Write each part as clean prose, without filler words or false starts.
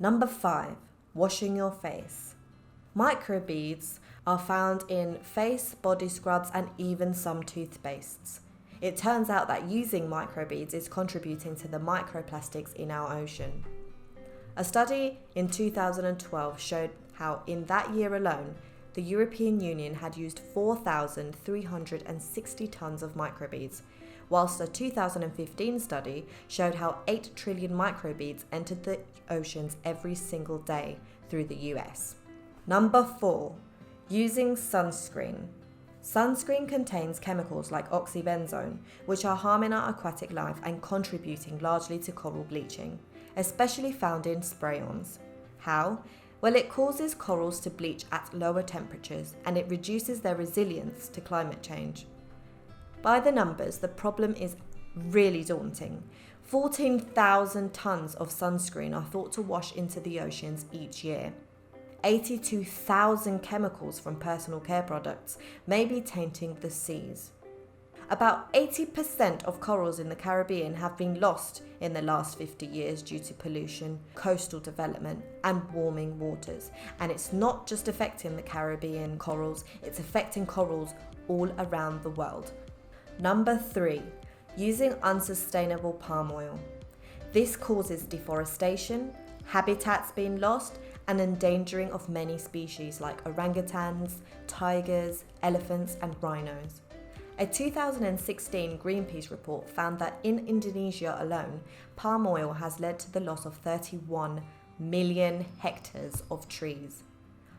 Number 5, washing your face. Microbeads are found in face, body scrubs, and even some toothpastes. It turns out that using microbeads is contributing to the microplastics in our ocean. A study in 2012 showed how in that year alone, the European Union had used 4,360 tons of microbeads, whilst a 2015 study showed how 8 trillion microbeads entered the oceans every single day through the US. Number 4, using sunscreen. Sunscreen contains chemicals like oxybenzone, which are harming our aquatic life and contributing largely to coral bleaching, especially found in spray-ons. How? Well, it causes corals to bleach at lower temperatures and it reduces their resilience to climate change. By the numbers, the problem is really daunting. 14,000 tons of sunscreen are thought to wash into the oceans each year. 82,000 chemicals from personal care products may be tainting the seas. About 80% of corals in the Caribbean have been lost in the last 50 years due to pollution, coastal development, and warming waters. And it's not just affecting the Caribbean corals, it's affecting corals all around the world. Number 3, using unsustainable palm oil. This causes deforestation, habitats being lost, and endangering of many species like orangutans, tigers, elephants, and rhinos. A 2016 Greenpeace report found that in Indonesia alone, palm oil has led to the loss of 31 million hectares of trees.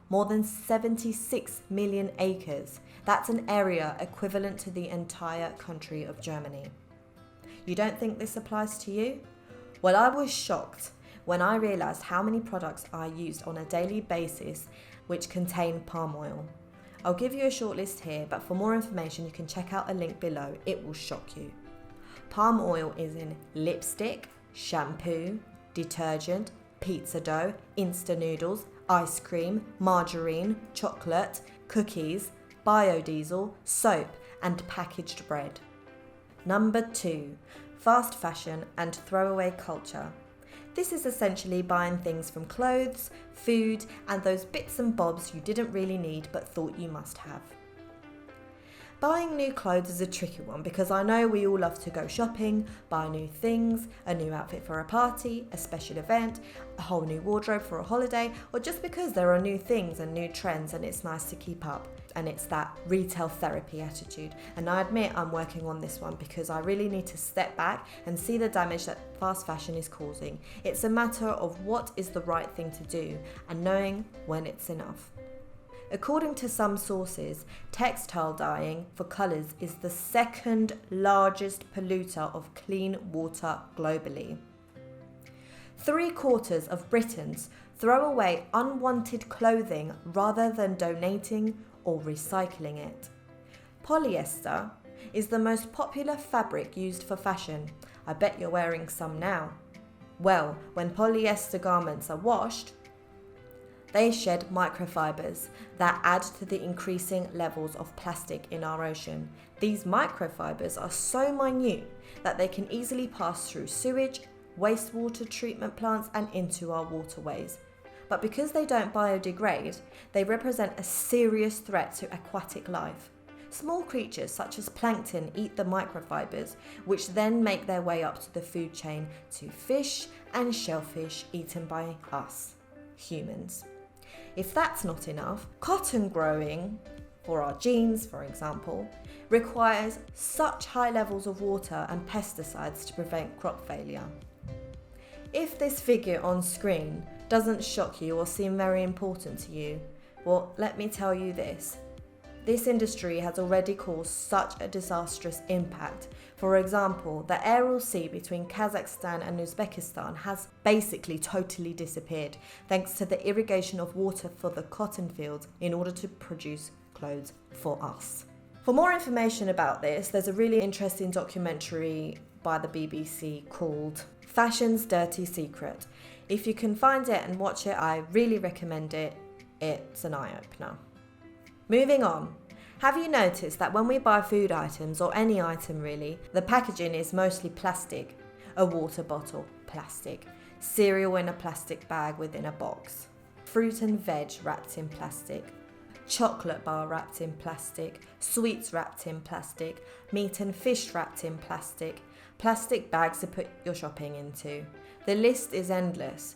More than 76 million acres. That's an area equivalent to the entire country of Germany. You don't think this applies to you? Well, I was shocked when I realised how many products are used on a daily basis which contain palm oil. I'll give you a short list here, but for more information you can check out a link below. It will shock you. Palm oil is in lipstick, shampoo, detergent, pizza dough, Insta noodles, ice cream, margarine, chocolate, cookies, biodiesel, soap, and packaged bread. Number 2, fast fashion and throwaway culture. This is essentially buying things from clothes, food, and those bits and bobs you didn't really need but thought you must have. Buying new clothes is a tricky one because I know we all love to go shopping, buy new things, a new outfit for a party, a special event, a whole new wardrobe for a holiday, or just because there are new things and new trends and it's nice to keep up. And it's that retail therapy attitude. And I admit I'm working on this one because I really need to step back and see the damage that fast fashion is causing. It's a matter of what is the right thing to do and knowing when it's enough. According to some sources, textile dyeing for colours is the second largest polluter of clean water globally. 3/4 of Britons throw away unwanted clothing rather than donating or recycling it. Polyester is the most popular fabric used for fashion. I bet you're wearing some now. Well, when polyester garments are washed, they shed microfibers that add to the increasing levels of plastic in our ocean. These microfibers are so minute that they can easily pass through sewage, wastewater treatment plants, and into our waterways. But because they don't biodegrade, they represent a serious threat to aquatic life. Small creatures such as plankton eat the microfibers, which then make their way up to the food chain to fish and shellfish eaten by us, humans. If that's not enough, cotton growing, for our jeans for example, requires such high levels of water and pesticides to prevent crop failure. If this figure on screen doesn't shock you or seem very important to you, well, let me tell you this. This industry has already caused such a disastrous impact. For example, the Aral Sea between Kazakhstan and Uzbekistan has basically totally disappeared thanks to the irrigation of water for the cotton fields in order to produce clothes for us. For more information about this, there's a really interesting documentary by the BBC called Fashion's Dirty Secret. If you can find it and watch it, I really recommend it. It's an eye-opener. Moving on. Have you noticed that when we buy food items, or any item really, the packaging is mostly plastic? A water bottle, plastic. cereal in a plastic bag within a box, fruit and veg wrapped in plastic, chocolate bar wrapped in plastic, sweets wrapped in plastic, meat and fish wrapped in plastic, plastic bags to put your shopping into. The list is endless.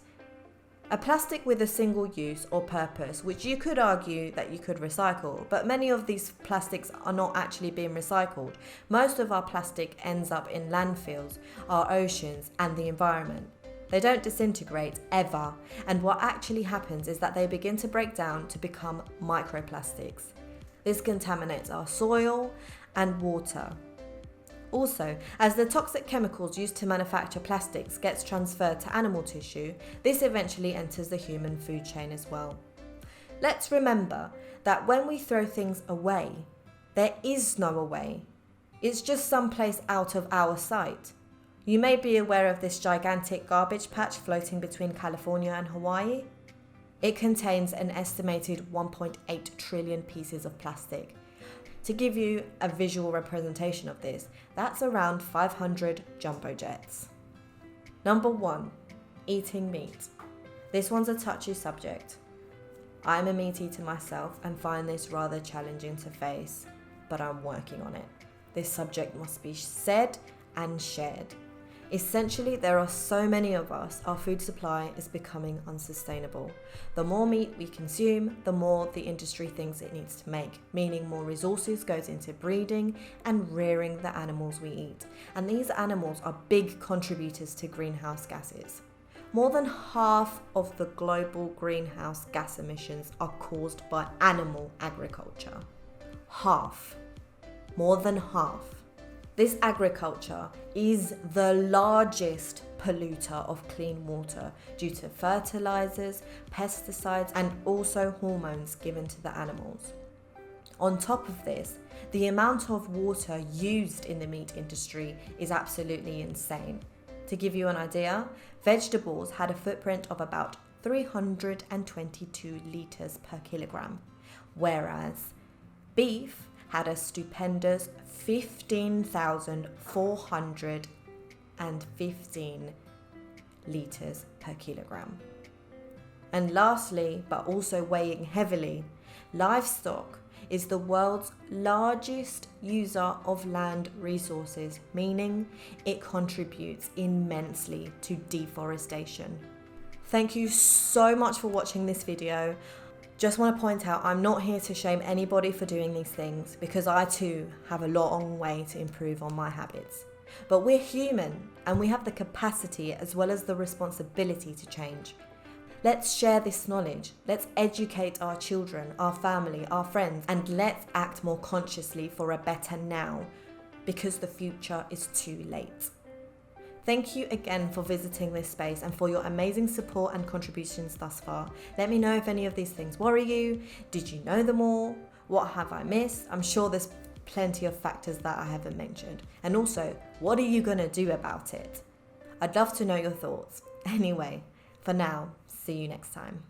A plastic with a single use or purpose, which you could argue that you could recycle, but many of these plastics are not actually being recycled. Most of our plastic ends up in landfills, our oceans, and the environment. They don't disintegrate ever, and what actually happens is that they begin to break down to become microplastics. This contaminates our soil and water. Also, as the toxic chemicals used to manufacture plastics gets transferred to animal tissue, this eventually enters the human food chain as well. Let's remember that when we throw things away, there is no away. It's just someplace out of our sight. You may be aware of this gigantic garbage patch floating between California and Hawaii. It contains an estimated 1.8 trillion pieces of plastic. To give you a visual representation of this, that's around 500 jumbo jets. Number 1, eating meat. This one's a touchy subject. I'm a meat eater myself and find this rather challenging to face, but I'm working on it. This subject must be said and shared. Essentially, there are so many of us, our food supply is becoming unsustainable. The more meat we consume, the more the industry thinks it needs to make, meaning more resources goes into breeding and rearing the animals we eat. And these animals are big contributors to greenhouse gases. More than half of the global greenhouse gas emissions are caused by animal agriculture. Half. More than half. This agriculture is the largest polluter of clean water due to fertilizers, pesticides, and also hormones given to the animals. On top of this, the amount of water used in the meat industry is absolutely insane. To give you an idea, vegetables had a footprint of about 322 litres per kilogram, whereas beef had a stupendous 15,415 litres per kilogram. And lastly, but also weighing heavily, livestock is the world's largest user of land resources, meaning it contributes immensely to deforestation. Thank you so much for watching this video. Just want to point out, I'm not here to shame anybody for doing these things because I too have a long way to improve on my habits. But we're human and we have the capacity as well as the responsibility to change. Let's share this knowledge. Let's educate our children, our family, our friends, and let's act more consciously for a better now because the future is too late. Thank you again for visiting this space and for your amazing support and contributions thus far. Let me know if any of these things worry you. Did you know them all? What have I missed? I'm sure there's plenty of factors that I haven't mentioned. And also, what are you going to do about it? I'd love to know your thoughts. Anyway, for now, see you next time.